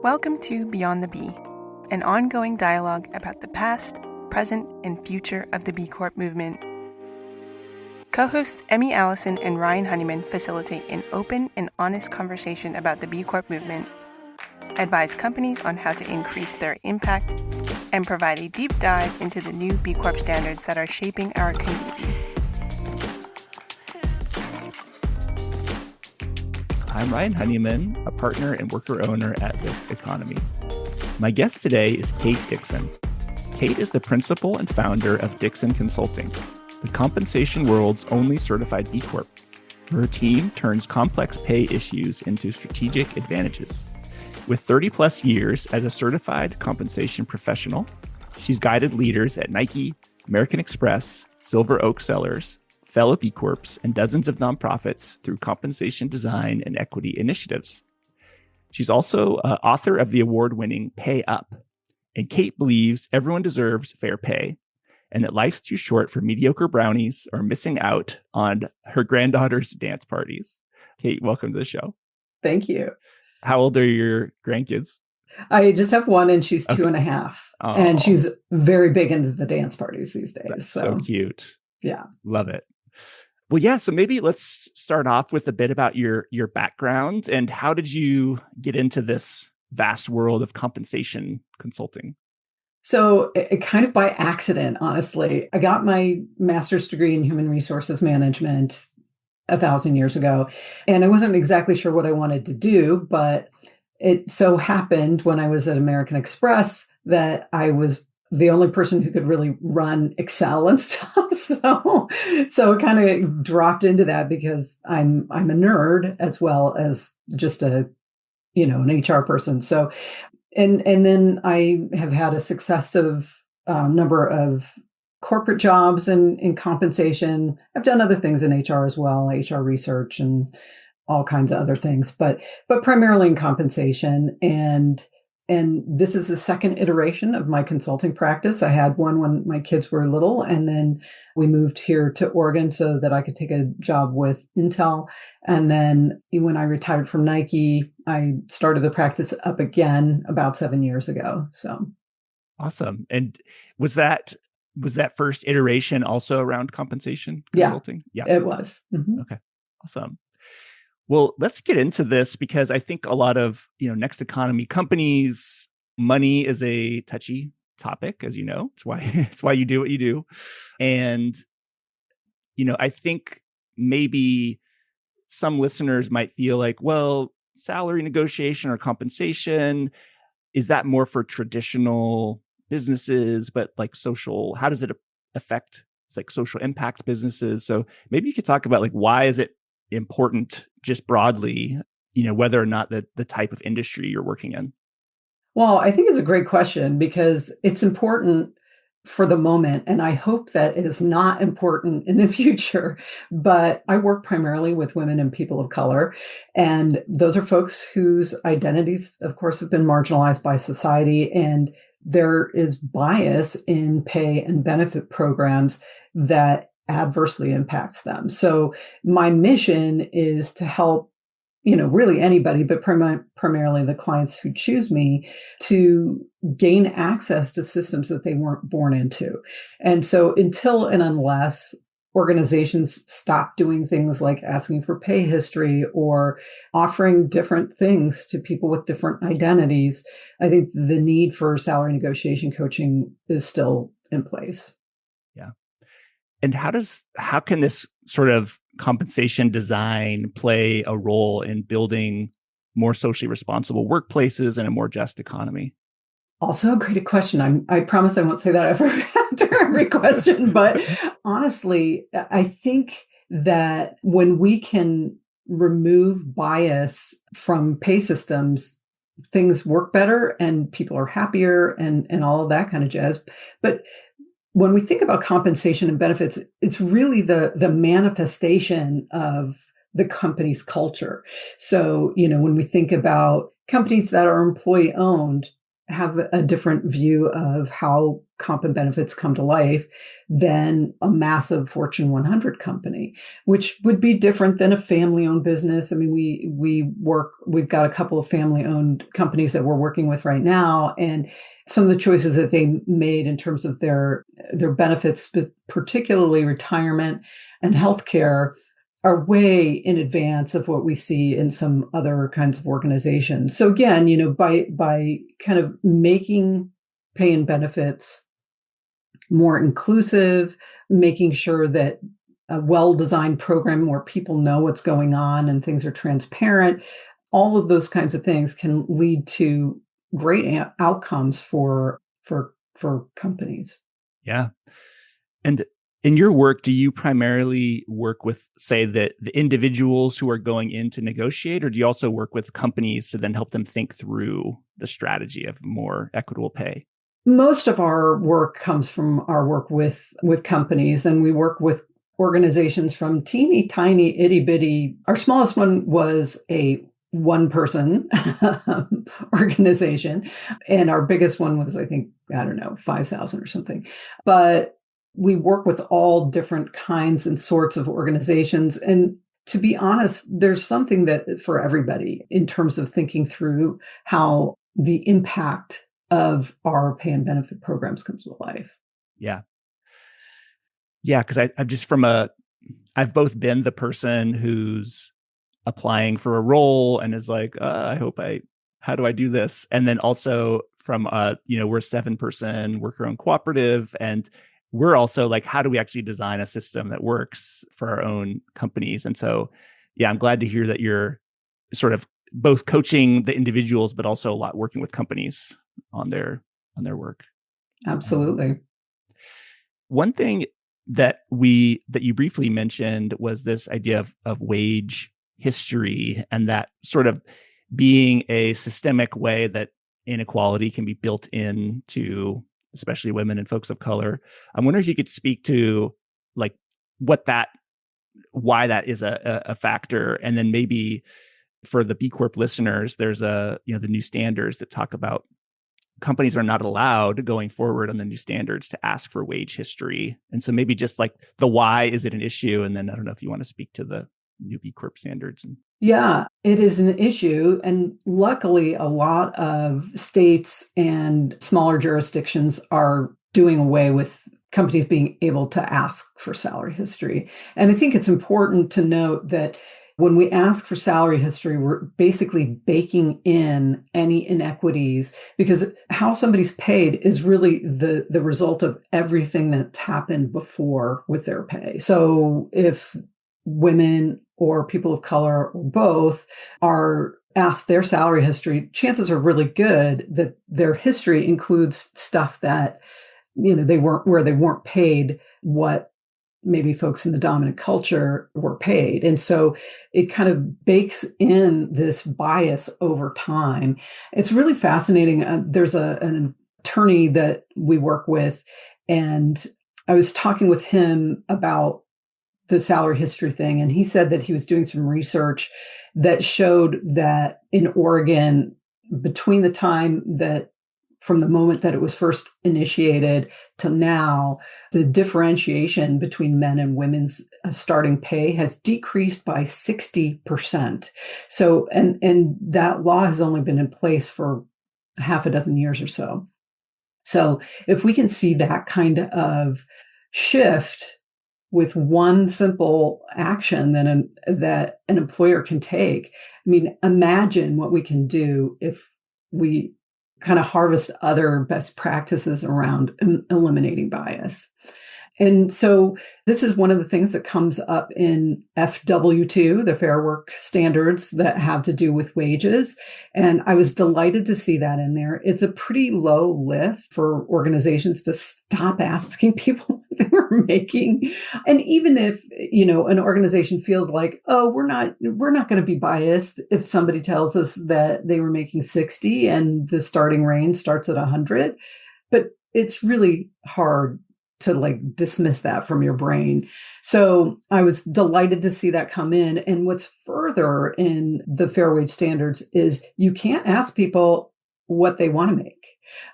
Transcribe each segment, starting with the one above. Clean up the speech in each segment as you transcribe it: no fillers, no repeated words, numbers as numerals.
Welcome to Beyond the B, an ongoing dialogue about the past, present, and future of the B Corp movement. Co-hosts Emmy Allison and Ryan Honeyman facilitate an open and honest conversation about the B Corp movement, advise companies on how to increase their impact, and provide a deep dive into the new B Corp standards that are shaping our community. I'm Ryan Honeyman, a partner and worker owner at The Economy. My guest today is Kate Dixon. Kate is the principal and founder of Dixon Consulting, the compensation world's only certified B Corp. Her team turns complex pay issues into strategic advantages. With 30 plus years as a certified compensation professional, she's guided leaders at Nike, American Express, Silver Oak Sellers, fellow B Corps, and dozens of nonprofits through compensation design and equity initiatives. She's also author of the award-winning Pay Up. And Kate believes everyone deserves fair pay and that life's too short for mediocre brownies or missing out on her granddaughter's dance parties. Kate, welcome to the show. Thank you. How old are your grandkids? I just have one and she's 2.5. Oh. And she's very big into the dance parties these days. That's so cute. Yeah. Love it. Well, yeah. So maybe let's start off with a bit about your background and how did you get into this vast world of compensation consulting? So it kind of by accident, honestly. I got my master's degree in human resources management 1,000 years ago, and I wasn't exactly sure what I wanted to do, but it so happened when I was at American Express that I was the only person who could really run Excel and stuff. So it kind of dropped into that because I'm a nerd as well as just an HR person. So, and then I have had a successive number of corporate jobs in compensation. I've done other things in HR as well, HR research and all kinds of other things, but primarily in compensation. And this is the second iteration of my consulting practice. I had one when my kids were little, and then we moved here to Oregon so that I could take a job with Intel. And then when I retired from Nike, I started the practice up again about 7 years ago. So awesome. And was that first iteration also around compensation consulting? Yeah, it was. Mm-hmm. Okay, awesome. Well, let's get into this because I think a lot of, next economy companies, money is a touchy topic, as you know. It's why you do what you do. And, I think maybe some listeners might feel like, well, salary negotiation or compensation, is that more for traditional businesses, but like social, how does it affect social impact businesses? So maybe you could talk about why is it important just broadly, whether or not the type of industry you're working in? Well, I think it's a great question because it's important for the moment. And I hope that it is not important in the future, but I work primarily with women and people of color. And those are folks whose identities, of course, have been marginalized by society. And there is bias in pay and benefit programs that adversely impacts them. So my mission is to help, really anybody, but primarily the clients who choose me to gain access to systems that they weren't born into. And so until and unless organizations stop doing things like asking for pay history or offering different things to people with different identities, I think the need for salary negotiation coaching is still in place. Yeah. And how can this sort of compensation design play a role in building more socially responsible workplaces and a more just economy? Also a great question. I promise I won't say that after every question, but honestly, I think that when we can remove bias from pay systems, things work better and people are happier and all of that kind of jazz. But when we think about compensation and benefits, it's really the manifestation of the company's culture. So, when we think about companies that are employee owned, have a different view of how comp and benefits come to life than a massive Fortune 100 company, which would be different than a family-owned business. I mean, we've got a couple of family-owned companies that we're working with right now, and some of the choices that they made in terms of their benefits, particularly retirement and healthcare, are way in advance of what we see in some other kinds of organizations. So again, by kind of making pay and benefits more inclusive, making sure that a well-designed program where people know what's going on and things are transparent, all of those kinds of things can lead to great outcomes for companies. Yeah. And in your work, do you primarily work with, say, the individuals who are going in to negotiate, or do you also work with companies to then help them think through the strategy of more equitable pay? Most of our work comes from our work with companies, and we work with organizations from teeny tiny itty bitty. Our smallest one was a one-person organization, and our biggest one was, I think, 5,000 or something. But we work with all different kinds and sorts of organizations. And to be honest, there's something that for everybody in terms of thinking through how the impact of our pay and benefit programs comes to life. Yeah. Yeah. Because I've both been the person who's applying for a role and is like, how do I do this? And then also from, we're a 7-person worker-owned cooperative, and we're also like, how do we actually design a system that works for our own companies? And so, yeah, I'm glad to hear that you're sort of both coaching the individuals, but also a lot working with companies on their work. Absolutely. One thing that you briefly mentioned was this idea of wage history, and that sort of being a systemic way that inequality can be built into especially women and folks of color. I'm wondering if you could speak to like why that is a factor. And then maybe for the B Corp listeners, there's the new standards that talk about companies are not allowed going forward on the new standards to ask for wage history. And so maybe just like the why is it an issue? And then I don't know if you want to speak to the new B Corp standards. Yeah, it is an issue. And luckily, a lot of states and smaller jurisdictions are doing away with companies being able to ask for salary history. And I think it's important to note that when we ask for salary history, we're basically baking in any inequities, because how somebody's paid is really the result of everything that's happened before with their pay. So if women or people of color or both are asked their salary history, chances are really good that their history includes stuff that, they weren't paid what maybe folks in the dominant culture were paid. And so it kind of bakes in this bias over time. It's really fascinating. There's an attorney that we work with, and I was talking with him about the salary history thing. And he said that he was doing some research that showed that in Oregon, between the time that from the moment that it was first initiated to now, the differentiation between men and women's starting pay has decreased by 60%. So, and that law has only been in place for half a dozen years or so. So if we can see that kind of shift with one simple action that an employer can take, I mean, imagine what we can do if we kind of harvest other best practices around eliminating bias. And so this is one of the things that comes up in FW2, the Fair Work standards that have to do with wages. And I was delighted to see that in there. It's a pretty low lift for organizations to stop asking people what they were making. And even if, an organization feels like, oh, we're not going to be biased if somebody tells us that they were making 60 and the starting range starts at 100, but it's really hard to dismiss that from your brain. So I was delighted to see that come in. And what's further in the fair wage standards is you can't ask people what they want to make.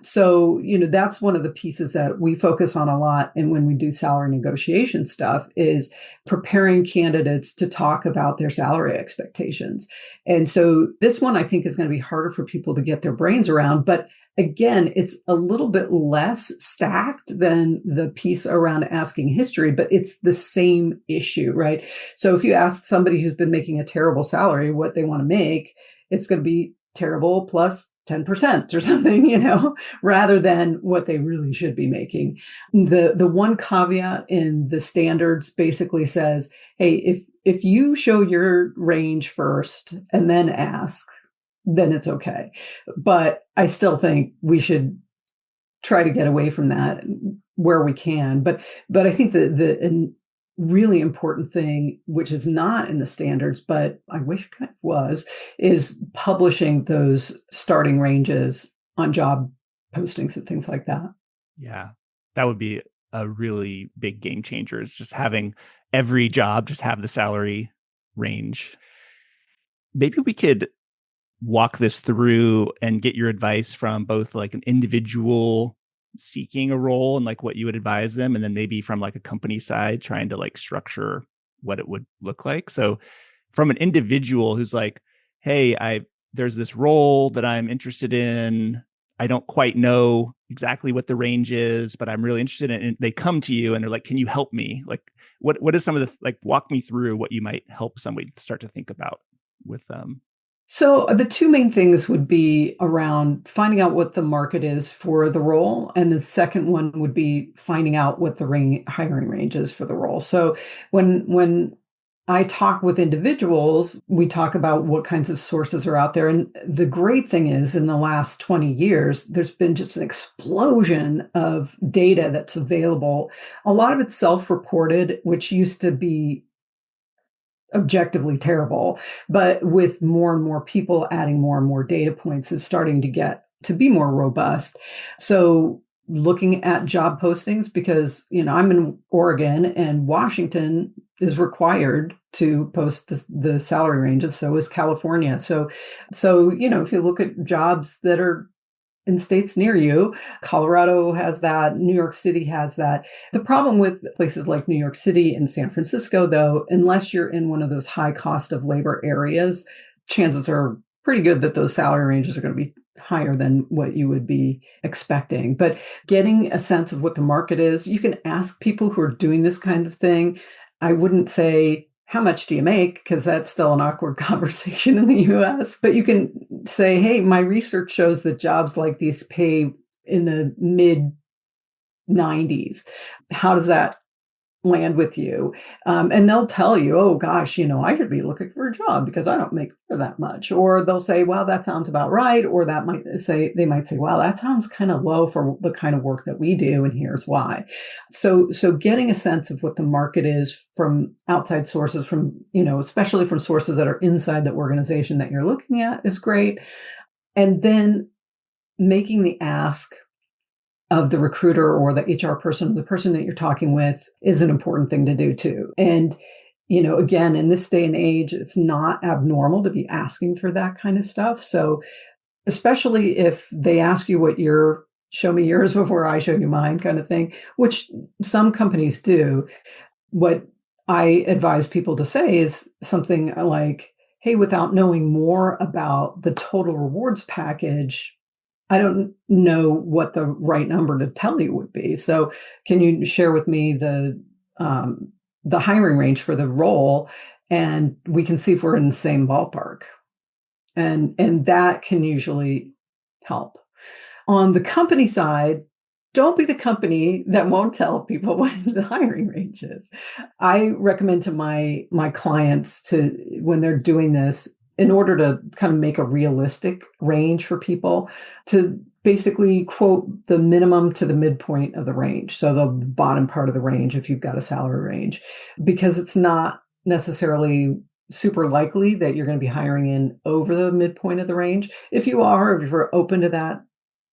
So, that's one of the pieces that we focus on a lot. And when we do salary negotiation stuff is preparing candidates to talk about their salary expectations. And so this one, I think, is going to be harder for people to get their brains around. But again, it's a little bit less stacked than the piece around asking history, but it's the same issue, right? So if you ask somebody who's been making a terrible salary what they want to make, it's going to be terrible plus 10% or something, rather than what they really should be making. The one caveat in the standards basically says, hey, if you show your range first and then ask, then it's okay. But I still think we should try to get away from that where we can. But I think the really important thing, which is not in the standards, but I wish it was, is publishing those starting ranges on job postings and things like that. Yeah, that would be a really big game changer. It's just having every job just have the salary range. Maybe we could walk this through and get your advice from both like an individual seeking a role and like what you would advise them, and then maybe from like a company side trying to like structure what it would look like. So from an individual who's like, hey, there's this role that I'm interested in. I don't quite know exactly what the range is, but I'm really interested in it. And they come to you and they're like, can you help me? Like, what is some of the, like, walk me through what you might help somebody start to think about with them? So the two main things would be around finding out what the market is for the role. And the second one would be finding out what the hiring range is for the role. So when I talk with individuals, we talk about what kinds of sources are out there. And the great thing is in the last 20 years, there's been just an explosion of data that's available. A lot of it's self-reported, which used to be objectively terrible, but with more and more people adding more and more data points, is starting to get to be more robust. So looking at job postings, because I'm in Oregon and Washington is required to post the salary ranges, so is California. So if you look at jobs that are in states near you, Colorado has that, New York City has that. The problem with places like New York City and San Francisco, though, unless you're in one of those high cost of labor areas, chances are pretty good that those salary ranges are going to be higher than what you would be expecting. But getting a sense of what the market is, you can ask people who are doing this kind of thing. I wouldn't say, how much do you make? Because that's still an awkward conversation in the US. But you can say, hey, my research shows that jobs like these pay in the mid 90s. How does that land with you? And they'll tell you, oh gosh, I should be looking for a job because I don't make that much. Or they'll say, well, that sounds about right. Or they might say, well, that sounds kind of low for the kind of work that we do. And here's why. So getting a sense of what the market is from outside sources, from, especially from sources that are inside the organization that you're looking at, is great. And then making the ask of the recruiter or the HR person, the person that you're talking with, is an important thing to do too. And, again, in this day and age, it's not abnormal to be asking for that kind of stuff. So especially if they ask you show me yours before I show you mine kind of thing, which some companies do, what I advise people to say is something like, hey, without knowing more about the total rewards package, I don't know what the right number to tell you would be. So can you share with me the hiring range for the role, and we can see if we're in the same ballpark. And that can usually help. On the company side, don't be the company that won't tell people what the hiring range is. I recommend to my clients when they're doing this, in order to kind of make a realistic range for people, to basically quote the minimum to the midpoint of the range. So the bottom part of the range, if you've got a salary range, because it's not necessarily super likely that you're going to be hiring in over the midpoint of the range. If you're open to that,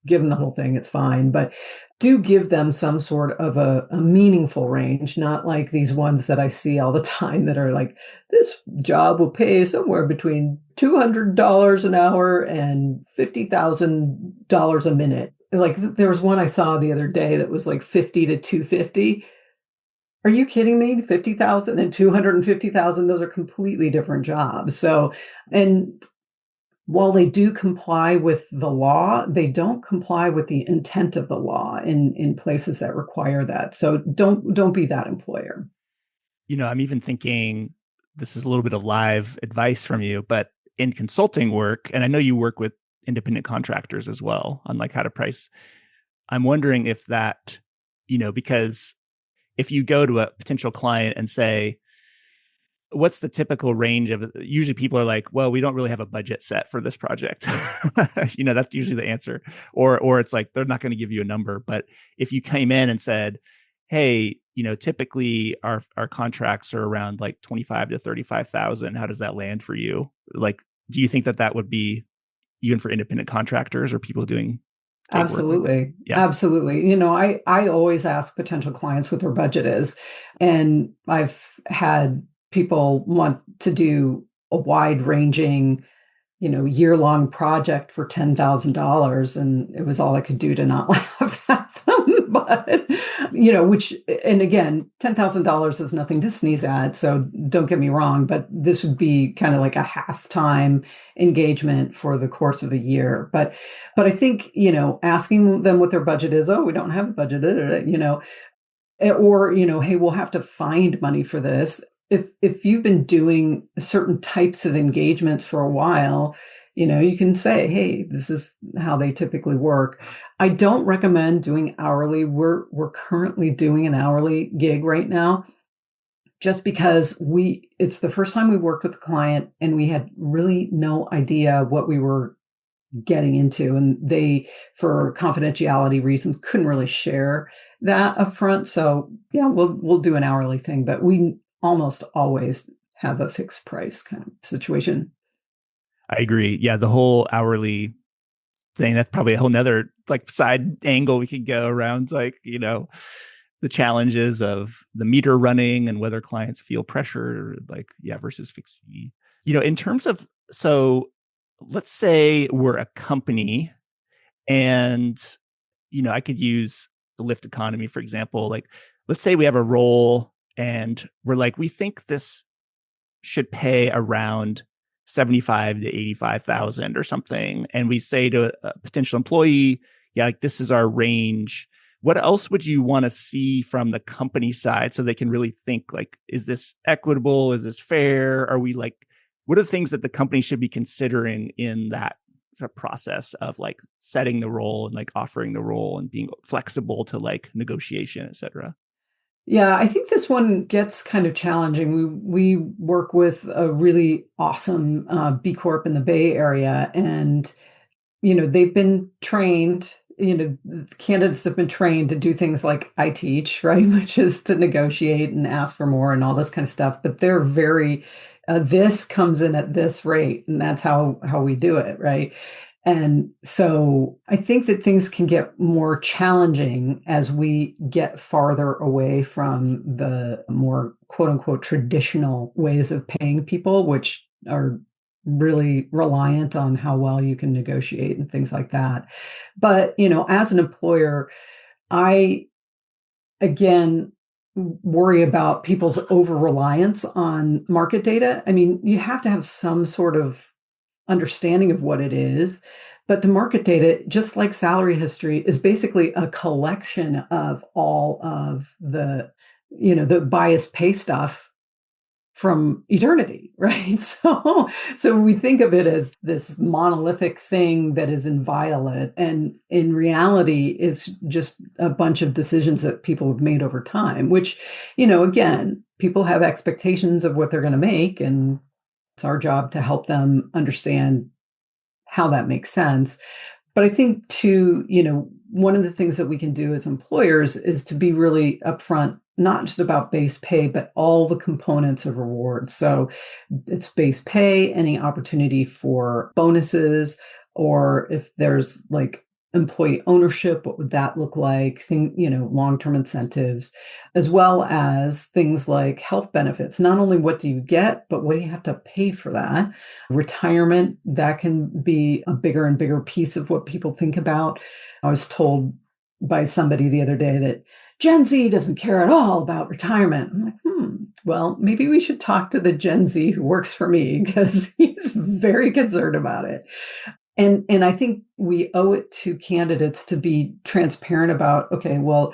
give them the whole thing, it's fine. But do give them some sort of a meaningful range, not like these ones that I see all the time that are like, this job will pay somewhere between $200 an hour and $50,000 a minute. Like there was one I saw the other day that was like 50 to 250. Are you kidding me? 50,000 and 250,000, those are completely different jobs. So, and while they do comply with the law, they don't comply with the intent of the law in places that require that. So don't be that employer. I'm even thinking this is a little bit of live advice from you, but in consulting work, and I know you work with independent contractors as well on like how to price. I'm wondering if that, because if you go to a potential client and say, what's the typical range of, usually people are like, well, we don't really have a budget set for this project. That's usually the answer. Or it's like, they're not going to give you a number. But if you came in and said, hey, typically our contracts are around like 25 to 35,000. How does that land for you? Like, do you think that would be even for independent contractors or people doing Absolutely. Like yeah. Absolutely. I always ask potential clients what their budget is. And I've had people want to do a wide ranging, year-long project for $10,000, and it was all I could do to not laugh at them. But, and again, $10,000 is nothing to sneeze at. So don't get me wrong, but this would be kind of like a half-time engagement for the course of a year. But I think, asking them what their budget is, oh, we don't have a budget, or, hey, we'll have to find money for this. If you've been doing certain types of engagements for a while, you can say, hey, this is how they typically work. I don't recommend doing hourly. We're currently doing an hourly gig right now, just because it's the first time we worked with a client and we had really no idea what we were getting into, and they, for confidentiality reasons, couldn't really share that up front. So yeah, we'll do an hourly thing, but we almost always have a fixed price kind of situation. I agree. Yeah, the whole hourly thing, that's probably a whole nother like side angle we could go around, like, the challenges of the meter running and whether clients feel pressure, like, versus fixed fee. In terms of, so let's say we're a company and, I could use the Lyft economy, for example. Like, let's say we have a role and we're like, we think this should pay around 75 to 85,000 or something. And we say to a potential employee, like, this is our range. What else would you want to see from the company side so they can really think like, is this equitable? Is this fair? Are we like, what are the things that the company should be considering in that process of like setting the role and like offering the role and being flexible to like negotiation, et cetera? Yeah, I think this one gets kind of challenging. We work with a really awesome B Corp in the Bay Area, and they've been trained. Candidates have been trained to do things like I teach, right, which is to negotiate and ask for more and all this kind of stuff. But they're very, this comes in at this rate, and that's how we do it, right? And so I think that things can get more challenging as we get farther away from the more quote unquote traditional ways of paying people, which are really reliant on how well you can negotiate and things like that. But, as an employer, I, again, worry about people's over-reliance on market data. I mean, you have to have some sort of understanding of what it is. But the market data, just like salary history, is basically a collection of all of the biased pay stuff from eternity, right? So we think of it as this monolithic thing that is inviolate, and in reality, it's just a bunch of decisions that people have made over time, which, again, people have expectations of what they're going to make, and it's our job to help them understand how that makes sense. But I think too, one of the things that we can do as employers is to be really upfront, not just about base pay, but all the components of rewards. So it's base pay, any opportunity for bonuses, or if there's like employee ownership, what would that look like? Long-term incentives, as well as things like health benefits. Not only what do you get, but what do you have to pay for that? Retirement, that can be a bigger and bigger piece of what people think about. I was told by somebody the other day that Gen Z doesn't care at all about retirement. I'm like, well, maybe we should talk to the Gen Z who works for me because he's very concerned about it. And I think we owe it to candidates to be transparent about, okay, well,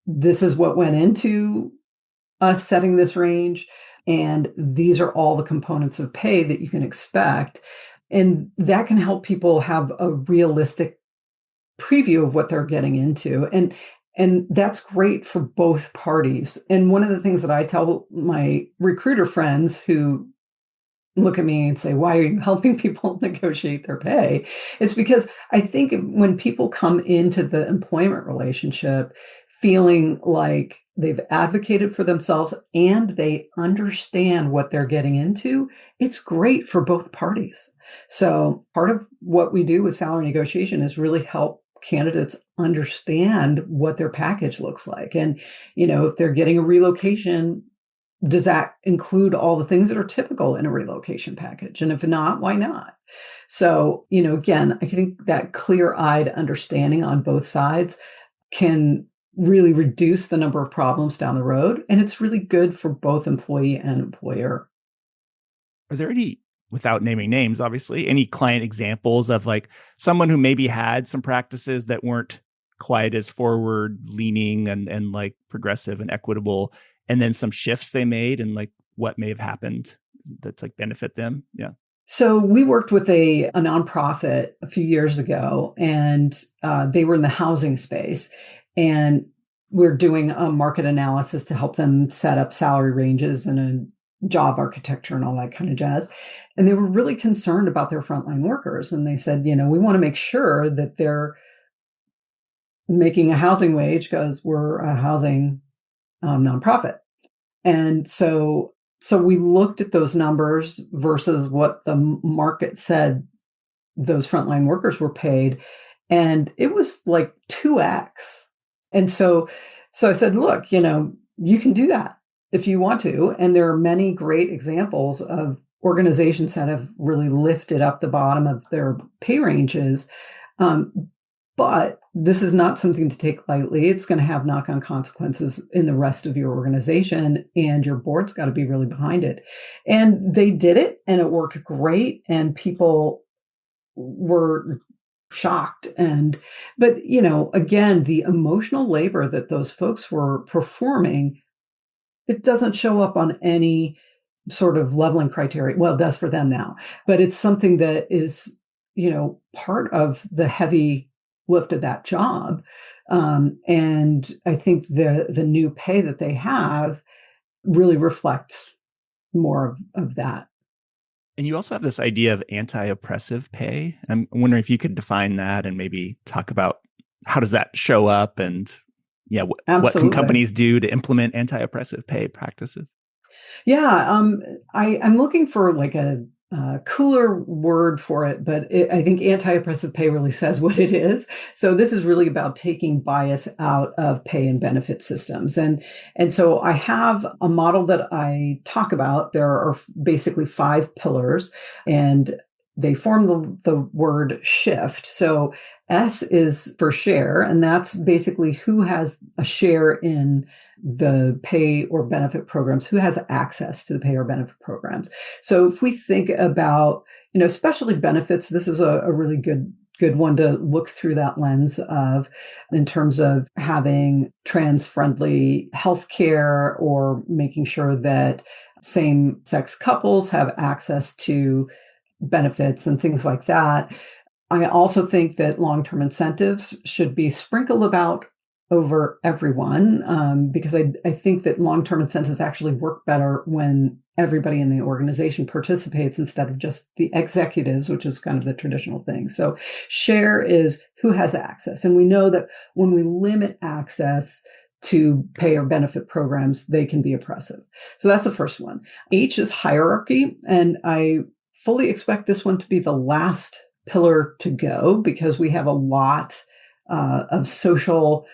this is what went into us setting this range, and these are all the components of pay that you can expect. And that can help people have a realistic preview of what they're getting into. And that's great for both parties. And one of the things that I tell my recruiter friends who look at me and say, why are you helping people negotiate their pay? It's because I think when people come into the employment relationship feeling like they've advocated for themselves and they understand what they're getting into, it's great for both parties. So part of what we do with salary negotiation is really help candidates understand what their package looks like. And, if they're getting a relocation, does that include all the things that are typical in a relocation package? And if not, why not? So, again, I think that clear-eyed understanding on both sides can really reduce the number of problems down the road. And it's really good for both employee and employer. Are there any, without naming names, obviously, any client examples of like someone who maybe had some practices that weren't quite as forward leaning and like progressive and equitable, and then some shifts they made and like what may have happened that's like benefit them? Yeah. So we worked with a nonprofit a few years ago, and they were in the housing space, and we're doing a market analysis to help them set up salary ranges and a job architecture and all that kind of jazz. And they were really concerned about their frontline workers. And they said, we want to make sure that they're making a housing wage because we're a housing nonprofit. And so we looked at those numbers versus what the market said those frontline workers were paid, and it was like 2x. And so I said, look, you can do that if you want to. And there are many great examples of organizations that have really lifted up the bottom of their pay ranges. But this is not something to take lightly. It's going to have knock-on consequences in the rest of your organization, and your board's got to be really behind it. And they did it, and it worked great, and people were shocked. But again, the emotional labor that those folks were performing, it doesn't show up on any sort of leveling criteria. Well, it does for them now, but it's something that is, part of the heavy lift of that job. And I think the new pay that they have really reflects more of that. And you also have this idea of anti-oppressive pay. I'm wondering if you could define that and maybe talk about how does that show up, and what can companies do to implement anti-oppressive pay practices? Yeah, I'm looking for like a cooler word for it, but I think anti-oppressive pay really says what it is. So this is really about taking bias out of pay and benefit systems. And so I have a model that I talk about. There are basically 5 pillars, and they form the word shift. So S is for share, and that's basically who has a share in the pay or benefit programs, who has access to the pay or benefit programs. So if we think about, especially benefits, this is a really good one to look through that lens of, in terms of having trans-friendly healthcare or making sure that same-sex couples have access to benefits and things like that. I also think that long-term incentives should be sprinkled about over everyone, because I think that long-term incentives actually work better when everybody in the organization participates instead of just the executives, which is kind of the traditional thing. So share is who has access. And we know that when we limit access to pay or benefit programs, they can be oppressive. So that's the first one. H is hierarchy. And I fully expect this one to be the last pillar to go because we have a lot of social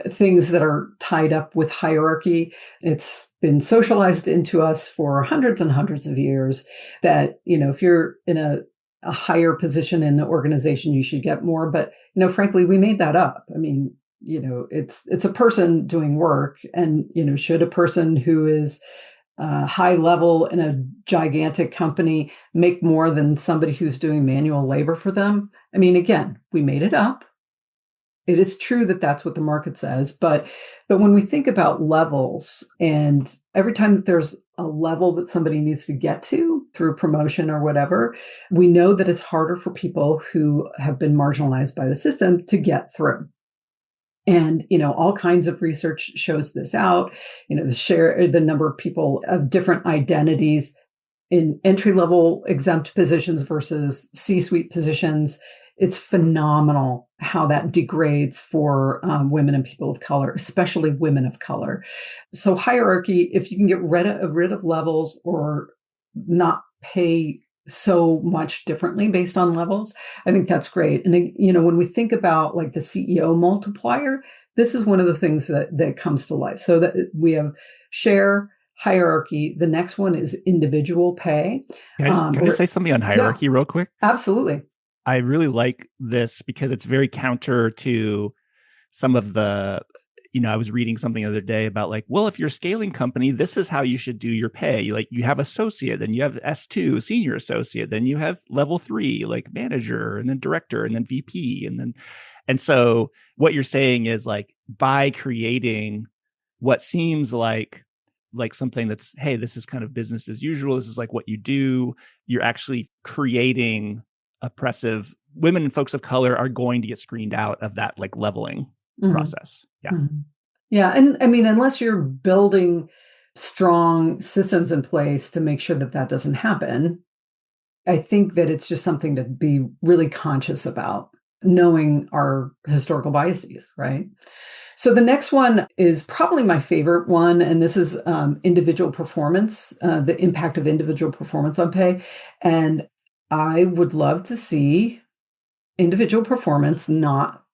things that are tied up with hierarchy. It's been socialized into us for hundreds and hundreds of years that, if you're in a higher position in the organization, you should get more. But, frankly, we made that up. I mean, it's a person doing work, and, should a person who is high level in a gigantic company make more than somebody who's doing manual labor for them? I mean, again, we made it up. It is true that that's what the market says, but when we think about levels, and every time that there's a level that somebody needs to get to through promotion or whatever, we know that it's harder for people who have been marginalized by the system to get through. And, all kinds of research shows this out, the number of people of different identities in entry-level exempt positions versus C-suite positions. It's phenomenal how that degrades for women and people of color, especially women of color. So hierarchy, if you can get rid of levels or not pay so much differently based on levels, I think that's great. And when we think about like the CEO multiplier, this is one of the things that comes to life. So that we have share, hierarchy. The next one is individual pay. Can I say something on hierarchy real quick? Absolutely. I really like this because it's very counter to some of the, I was reading something the other day about like, well, if you're a scaling company, this is how you should do your pay. Like you have associate, then you have S2, senior associate, then you have level 3, like manager, and then director, and then VP. And so what you're saying is like, by creating what seems like something that's, hey, this is kind of business as usual, this is like what you do, you're actually creating oppressive women and folks of color are going to get screened out of that like leveling process. Yeah. Mm-hmm. Yeah. And I mean, unless you're building strong systems in place to make sure that that doesn't happen, I think that it's just something to be really conscious about, knowing our historical biases, right? So the next one is probably my favorite one, and this is individual performance, the impact of individual performance on pay. And I would love to see individual performance not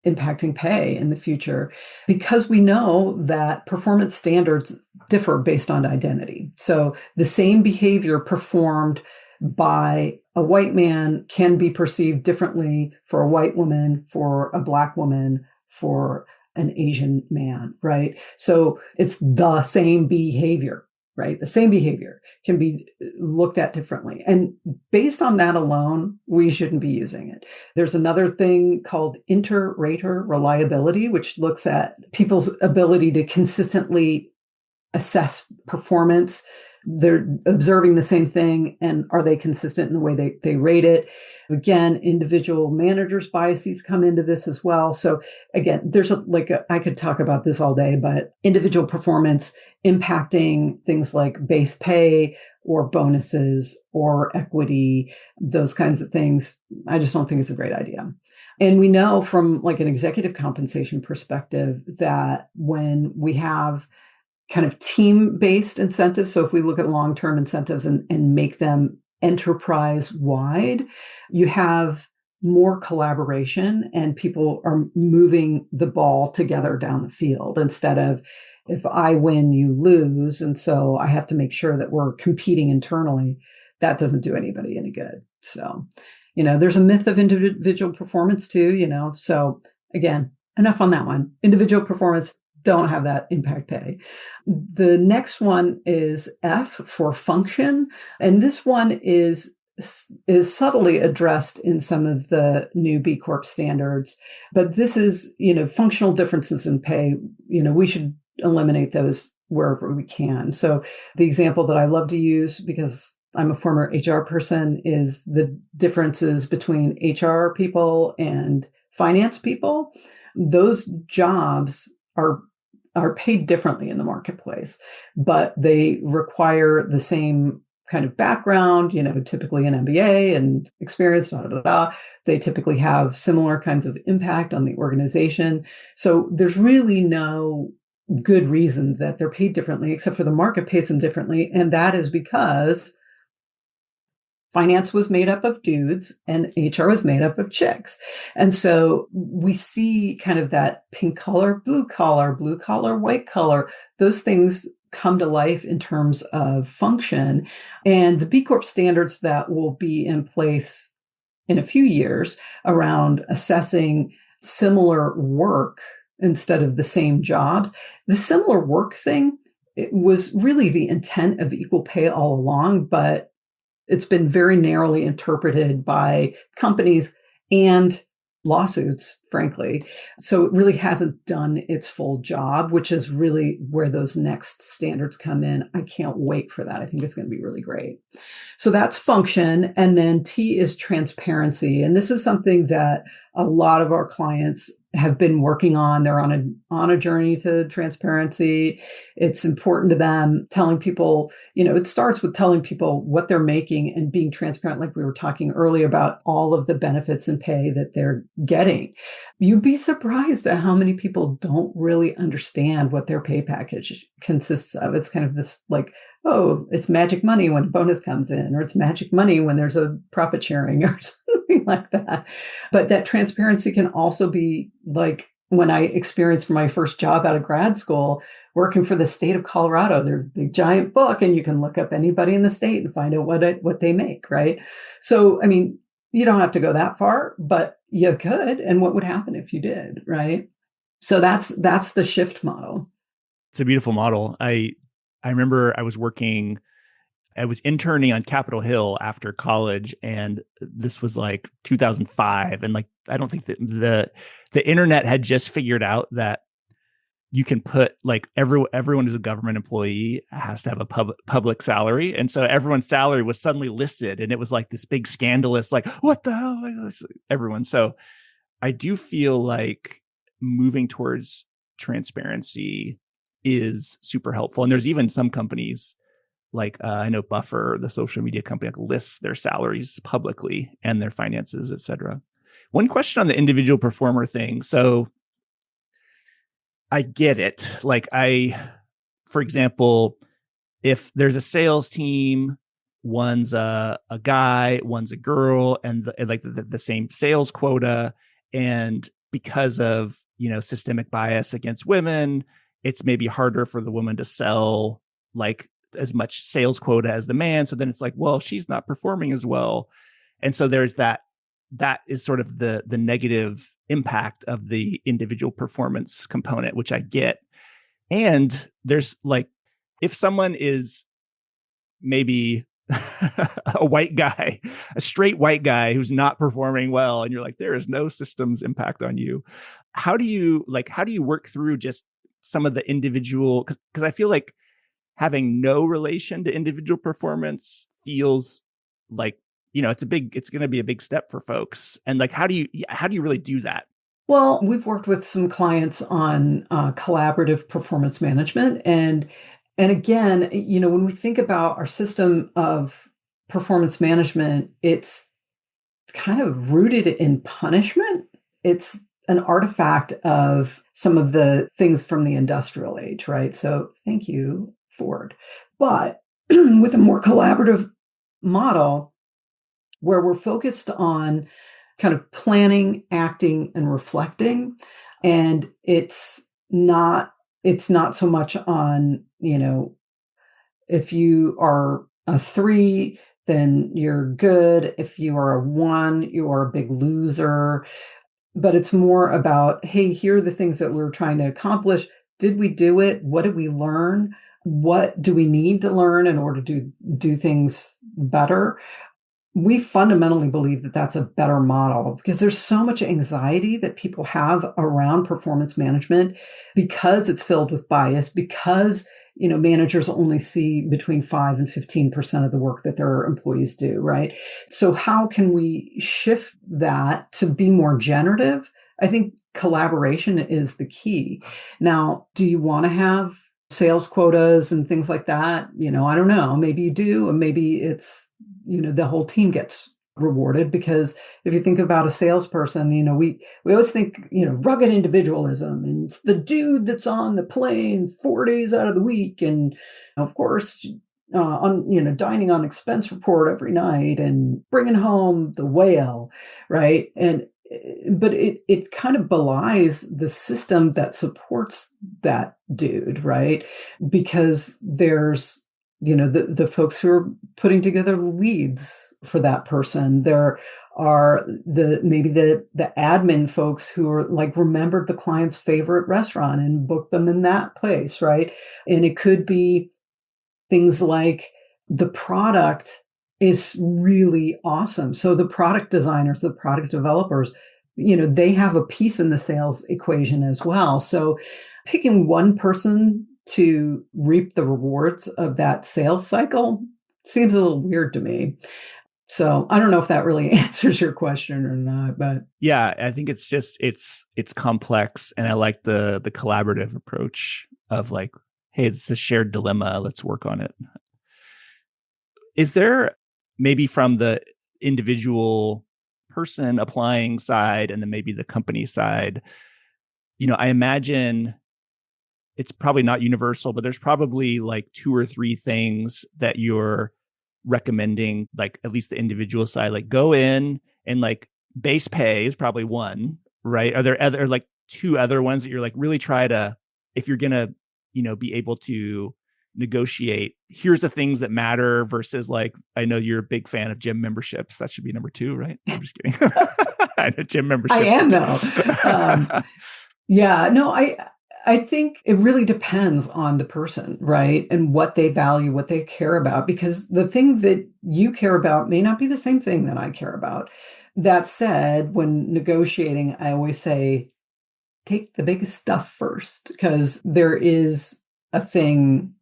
impacting pay in the future, because we know that performance standards differ based on identity. So the same behavior performed by a white man can be perceived differently for a white woman, for a Black woman, for an Asian man, right? So it's the same behavior, right? The same behavior can be looked at differently. And based on that alone, we shouldn't be using it. There's another thing called inter-rater reliability, which looks at people's ability to consistently assess performance. They're observing the same thing, and are they consistent in the way they rate it? Again, individual managers' biases come into this as well. So again, there's I could talk about this all day, but individual performance impacting things like base pay or bonuses or equity, those kinds of things, I just don't think it's a great idea. And we know from like an executive compensation perspective that when we have kind of team-based incentives. So if we look at long-term incentives and make them enterprise-wide, you have more collaboration and people are moving the ball together down the field instead of, if I win, you lose. And so I have to make sure that we're competing internally. That doesn't do anybody any good. So, there's a myth of individual performance too, So again, enough on that one. Individual performance, don't have that impact pay. The next one is F for function. And this one is subtly addressed in some of the new B Corp standards. But this is, functional differences in pay. We should eliminate those wherever we can. So the example that I love to use, because I'm a former HR person, is the differences between HR people and finance people. Those jobs are paid differently in the marketplace, but they require the same kind of background, typically an MBA and experience, They typically have similar kinds of impact on the organization. So there's really no good reason that they're paid differently, except for the market pays them differently. And that is because finance was made up of dudes and HR was made up of chicks. And so we see kind of that pink collar, blue collar, white collar, those things come to life in terms of function. And the B Corp standards that will be in place in a few years around assessing similar work instead of the same jobs. The similar work thing, it was really the intent of equal pay all along, but it's been very narrowly interpreted by companies and lawsuits, frankly. So it really hasn't done its full job, which is really where those next standards come in. I can't wait for that. I think it's going to be really great. So that's function. And then T is transparency. And this is something that a lot of our clients have been working on. They're on a journey to transparency. It's important to them, telling people, it starts with telling people what they're making and being transparent, like we were talking earlier about all of the benefits and pay that they're getting. You'd be surprised at how many people don't really understand what their pay package consists of. It's kind of this like, oh, it's magic money when a bonus comes in, or it's magic money when there's a profit sharing or something like that. But that transparency can also be like when I experienced my first job out of grad school, working for the state of Colorado. There's a big giant book and you can look up anybody in the state and find out what they make, right? So, I mean, you don't have to go that far, but you could. And what would happen if you did, right? So that's the shift model. It's a beautiful model. I remember I was interning on Capitol Hill after college, and this was like 2005. And like, I don't think that the internet had just figured out that you can put like everyone who's a government employee has to have a public salary. And so everyone's salary was suddenly listed, and it was like this big scandalous, like, what the hell? Everyone. So I do feel like moving towards transparency is super helpful. And there's even some companies like I know Buffer, the social media company, like, lists their salaries publicly and their finances, et cetera. One question on the individual performer thing. So I get it. Like for example, if there's a sales team, one's a guy, one's a girl, and the same sales quota, and because of systemic bias against women, it's maybe harder for the woman to sell like as much sales quota as the man. So then it's like, well, she's not performing as well. And so there's that is sort of the negative impact of the individual performance component, which I get. And there's like, if someone is maybe a white guy, a straight white guy who's not performing well, and you're like, there is no systems impact on you. How do you work through just some of the individual, because I feel like having no relation to individual performance feels like, it's going to be a big step for folks. And like, how do you really do that? Well, we've worked with some clients on collaborative performance management. And again, when we think about our system of performance management, it's kind of rooted in punishment. It's an artifact of some of the things from the industrial age, right? So thank you, Ford. But with a more collaborative model where we're focused on kind of planning, acting, and reflecting, and it's not so much on, if you are a 3, then you're good. If you are a 1, you are a big loser. But it's more about, hey, here are the things that we're trying to accomplish. Did we do it? What did we learn? What do we need to learn in order to do things better? We fundamentally believe that that's a better model because there's so much anxiety that people have around performance management because it's filled with bias, because managers only see between 5 and 15% of the work that their employees do, right? So how can we shift that to be more generative? I think collaboration is the key. Now, do you want to have sales quotas and things like that? I don't know. Maybe you do, and maybe it's, the whole team gets rewarded, because if you think about a salesperson, we always think, rugged individualism, and it's the dude that's on the plane 4 days out of the week. And of course, dining on expense report every night and bringing home the whale, right? But it kind of belies the system that supports that dude, right? Because there's the folks who are putting together leads for that person. There are maybe the admin folks who are like remembered the client's favorite restaurant and booked them in that place, right? And it could be things like the product is really awesome. So the product designers, the product developers, they have a piece in the sales equation as well. So picking one person to reap the rewards of that sales cycle seems a little weird to me. So I don't know if that really answers your question or not, but yeah, I think it's just it's complex, and I like the collaborative approach of like, hey, it's a shared dilemma, let's work on it. Is there, maybe from the individual person applying side and then maybe the company side, I imagine it's probably not universal, but there's probably like 2 or 3 things that you're recommending, like at least the individual side, like go in and like base pay is probably one, right? Are there other like 2 other ones that you're like really try to, if you're going to, be able to negotiate, here's the things that matter versus like, I know you're a big fan of gym memberships. That should be number 2, right? I'm just kidding. I know gym memberships. I am though. Yeah, no, I think it really depends on the person, right? And what they value, what they care about, because the thing that you care about may not be the same thing that I care about. That said, when negotiating, I always say, take the biggest stuff first, because there is a thing,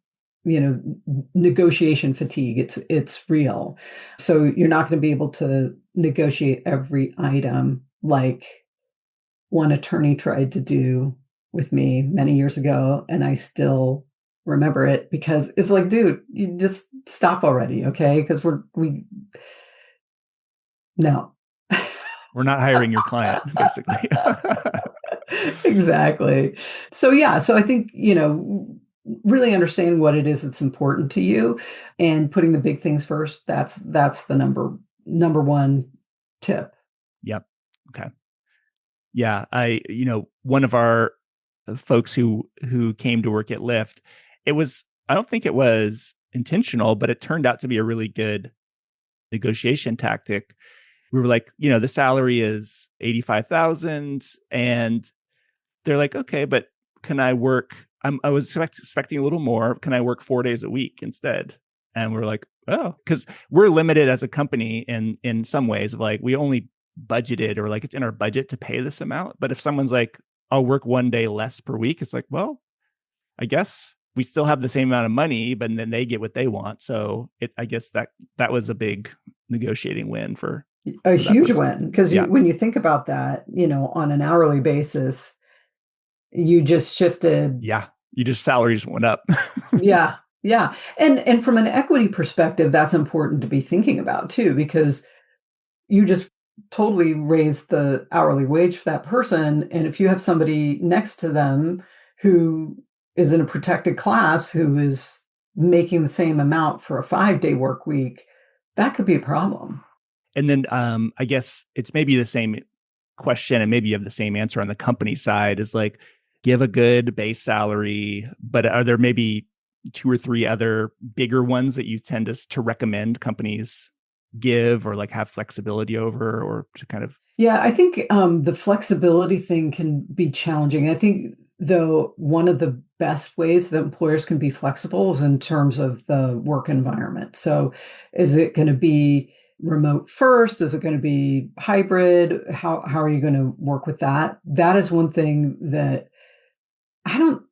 negotiation fatigue. It's real. So you're not going to be able to negotiate every item like one attorney tried to do with me many years ago, and I still remember it because it's like, dude, you just stop already, okay? Because no. We're not hiring your client, basically. Exactly. So yeah, so I think, really understanding what it is that's important to you and putting the big things first, that's the number one tip. Yep. Okay. Yeah, one of our folks who came to work at Lyft, I don't think it was intentional, but it turned out to be a really good negotiation tactic. We were like, the salary is 85,000, and they're like, okay, but can I work? I was expecting a little more. Can I work 4 days a week instead? And we're like, oh, because we're limited as a company in some ways. Of like, we only budgeted, or like it's in our budget to pay this amount. But if someone's like, I'll work 1 day less per week, it's like, well, I guess we still have the same amount of money, but then they get what they want. So I guess that was a big negotiating win for a huge win, because yeah. when you think about that, on an hourly basis, you just shifted. Yeah, you just salaries went up. Yeah. And from an equity perspective, that's important to be thinking about too, because you just totally raise the hourly wage for that person. And if you have somebody next to them who is in a protected class, who is making the same amount for a 5-day work week, that could be a problem. And then I guess it's maybe the same question, and maybe you have the same answer on the company side, is like, give a good base salary, but are there maybe 2 or 3 other bigger ones that you tend to recommend companies give, or like have flexibility over, or to kind of? Yeah, I think the flexibility thing can be challenging. I think, though, one of the best ways that employers can be flexible is in terms of the work environment. So is it going to be remote first? Is it going to be hybrid? How are you going to work with that? That is one thing that I don't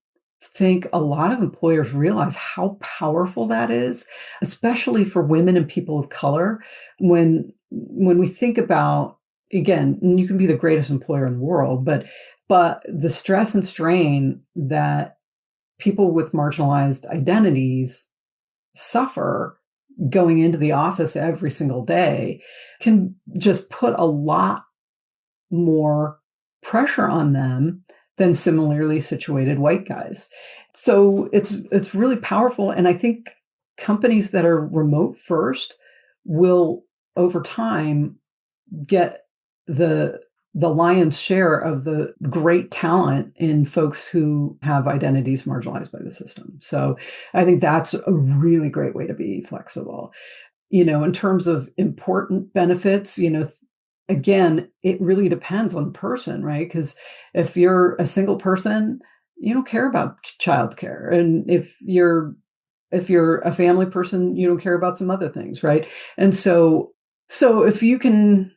think a lot of employers realize how powerful that is, especially for women and people of color. When we think about, again, you can be the greatest employer in the world, but the stress and strain that people with marginalized identities suffer going into the office every single day can just put a lot more pressure on them than similarly situated white guys. So it's really powerful. And I think companies that are remote first will over time get the lion's share of the great talent in folks who have identities marginalized by the system. So I think that's a really great way to be flexible. In terms of important benefits, again, it really depends on the person, right? Because if you're a single person, you don't care about childcare. And if you're a family person, you don't care about some other things, right? And so if you can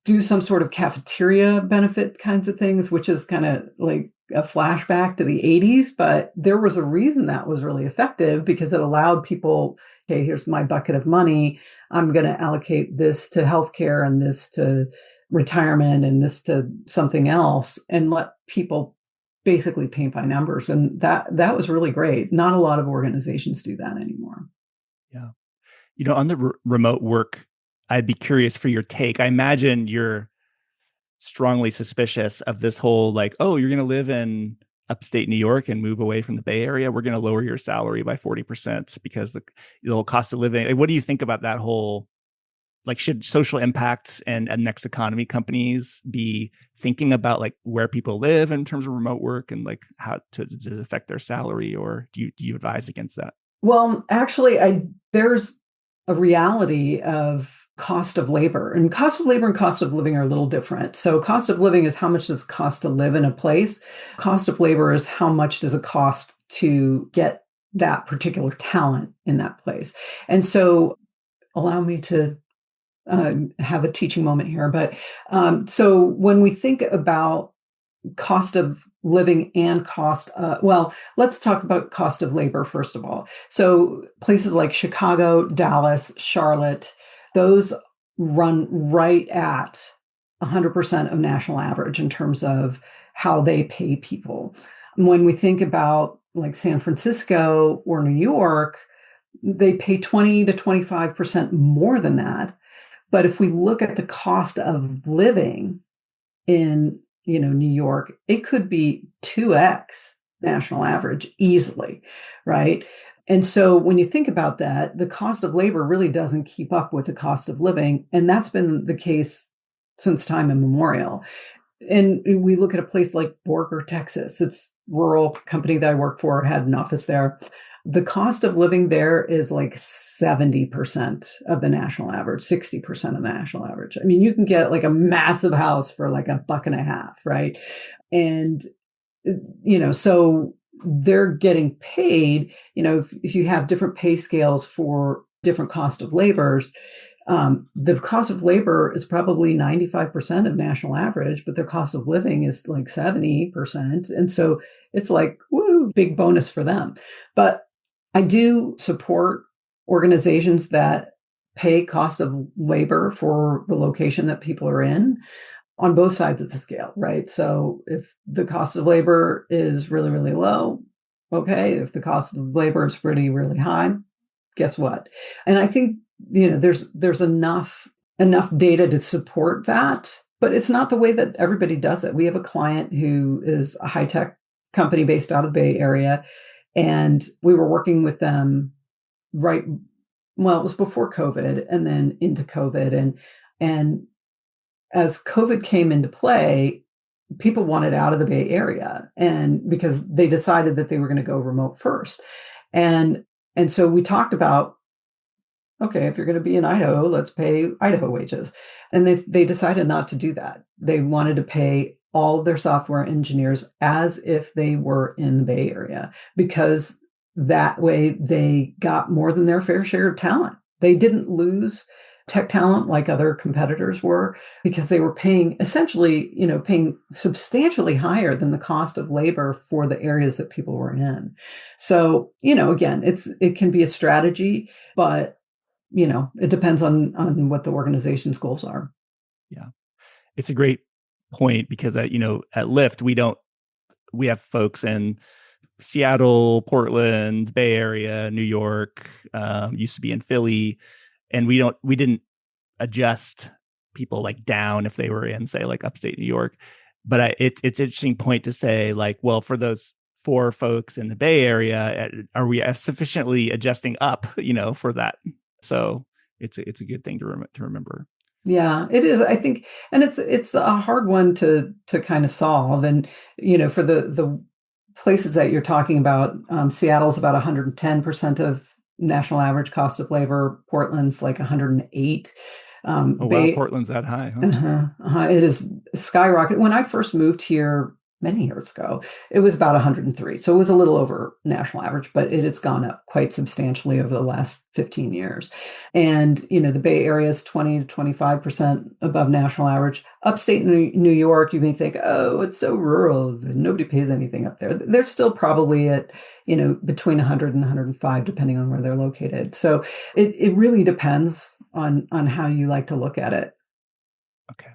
do some sort of cafeteria benefit kinds of things, which is kind of like a flashback to the 80s, but there was a reason that was really effective because it allowed people, okay, here's my bucket of money. I'm going to allocate this to healthcare and this to retirement and this to something else and let people basically paint by numbers. And that was really great. Not a lot of organizations do that anymore. Yeah. On the remote work, I'd be curious for your take. I imagine you're strongly suspicious of this whole like, oh, you're going to live in upstate New York and move away from the Bay Area. We're going to lower your salary by 40% because the cost of living. What do you think about that whole, like, should social impacts and next economy companies be thinking about like where people live in terms of remote work and like how to affect their salary, or do you advise against that? Well, actually, there's a reality of cost of labor, and cost of labor and cost of living are a little different. So cost of living is how much does it cost to live in a place. Cost of labor is how much does it cost to get that particular talent in that place. And so allow me to have a teaching moment here. But so when we think about cost of living and let's talk about cost of labor first of all. So places like Chicago, Dallas, Charlotte, those run right at 100% of national average in terms of how they pay people. When we think about like San Francisco or New York, they pay 20 to 25% more than that. But if we look at the cost of living in New York, it could be 2x national average easily, right? And so when you think about that, the cost of labor really doesn't keep up with the cost of living. And that's been the case since time immemorial. And we look at a place like Borger, Texas. It's a rural company that I work for, had an office there. The cost of living there is like 70% of the national average, 60% of the national average. I mean, you can get like a massive house for like $1.50, right? And, so they're getting paid, if you have different pay scales for different cost of labors, the cost of labor is probably 95% of national average, but their cost of living is like 70%. And so it's like, woo, big bonus for them. But I do support organizations that pay cost of labor for the location that people are in on both sides of the scale, right? So if the cost of labor is really, really low, okay. If the cost of labor is really, really high, guess what? And I think, there's enough data to support that, but it's not the way that everybody does it. We have a client who is a high-tech company based out of the Bay Area, and we were working with them it was before COVID and then into COVID. And as COVID came into play, people wanted out of the Bay Area, and because they decided that they were going to go remote first. And so we talked about, okay, if you're going to be in Idaho, let's pay Idaho wages. And they decided not to do that. They wanted to pay all of their software engineers as if they were in the Bay Area, because that way they got more than their fair share of talent. They didn't lose tech talent like other competitors were, because they were paying substantially higher than the cost of labor for the areas that people were in. So, again, it can be a strategy, but it depends on what the organization's goals are. Yeah. It's a great point because, at Lyft, we have folks in Seattle, Portland, Bay Area, New York, used to be in Philly, and we didn't adjust people like down if they were in, say, like upstate New York. But it's an interesting point to say, like, well, for those for folks in the Bay Area? Are we sufficiently adjusting up, for that? So it's a good thing to remember. Yeah, it is. I think, and it's a hard one to kind of solve. And for the places that you're talking about, Seattle's about 110% of national average cost of labor. Portland's like 108. Oh wow, Portland's that high, huh? It is skyrocketed. When I first moved here many years ago, it was about 103. So it was a little over national average, but it has gone up quite substantially over the last 15 years. And, the Bay Area is 20 to 25% above national average. Upstate New York, you may think, oh, it's so rural and nobody pays anything up there. They're still probably at, between 100 and 105, depending on where they're located. So it really depends on how you like to look at it. Okay.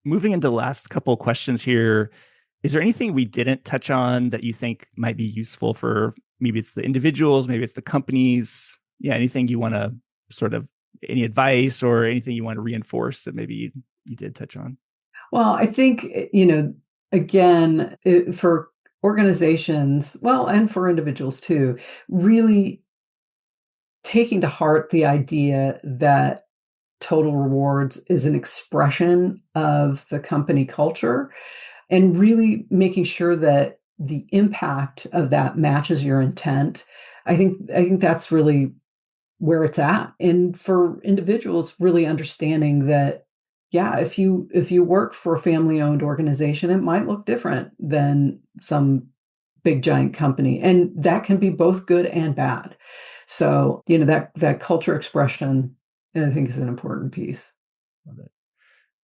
Moving into the last couple of questions here, is there anything we didn't touch on that you think might be useful for maybe it's the individuals, maybe it's the companies? Yeah, anything you want to any advice or anything you want to reinforce that maybe you did touch on? Well, I think, again, for organizations, and for individuals too, really taking to heart the idea that total rewards is an expression of the company culture, and really making sure that the impact of that matches your intent. I think that's really where it's at. And for individuals, really understanding that, yeah, if you work for a family-owned organization, it might look different than some big giant company, and that can be both good and bad. So, that culture expression, I think, is an important piece. Love it.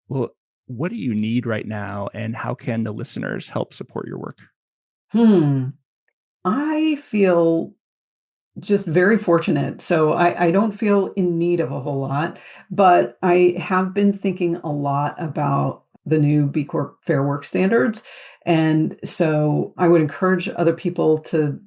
Well, what do you need right now, and how can the listeners help support your work? I feel just very fortunate. So I don't feel in need of a whole lot, but I have been thinking a lot about the new B Corp Fair Work standards. And so I would encourage other people to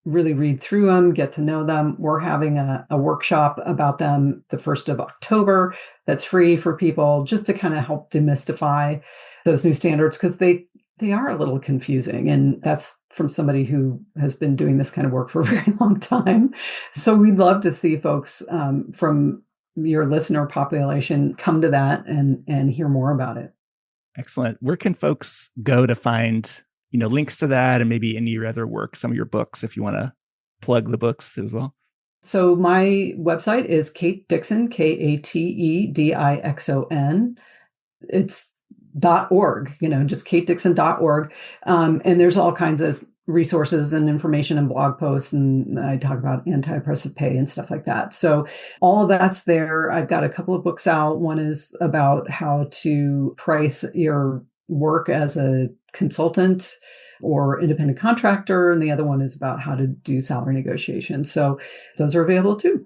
really read through them, get to know them. We're having a workshop about them the 1st of October that's free for people, just to kind of help demystify those new standards, because they are a little confusing. And that's from somebody who has been doing this kind of work for a very long time. So we'd love to see folks from your listener population come to that and hear more about it. Excellent. Where can folks go to find links to that, and maybe any of your other work, some of your books, if you want to plug the books as well? So my website is Kate Dixon, KateDixon. It's .org, just katedixon.org. And there's all kinds of resources and information and blog posts, and I talk about anti-oppressive pay and stuff like that. So all of that's there. I've got a couple of books out. One is about how to price your work as a consultant or independent contractor, and the other one is about how to do salary negotiations. So those are available too.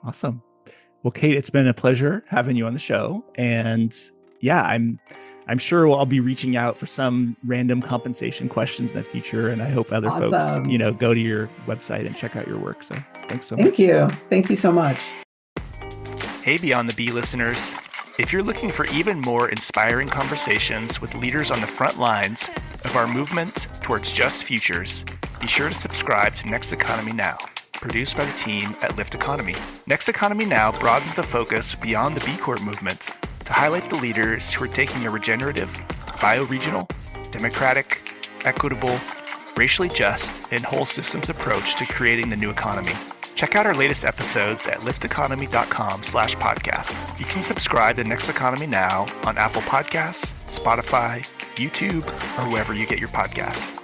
Awesome. Well, Kate, it's been a pleasure having you on the show. And yeah, I'm sure I'll be reaching out for some random compensation questions in the future. And I hope other folks, go to your website and check out your work. So thanks so much. Thank you. Thank you so much. Hey, Beyond the Bee listeners. If you're looking for even more inspiring conversations with leaders on the front lines of our movement towards just futures, be sure to subscribe to Next Economy Now, produced by the team at Lyft Economy. Next Economy Now broadens the focus beyond the B Corp movement to highlight the leaders who are taking a regenerative, bioregional, democratic, equitable, racially just, and whole systems approach to creating the new economy. Check out our latest episodes at lifteconomy.com/podcast. You can subscribe to Next Economy Now on Apple Podcasts, Spotify, YouTube, or wherever you get your podcasts.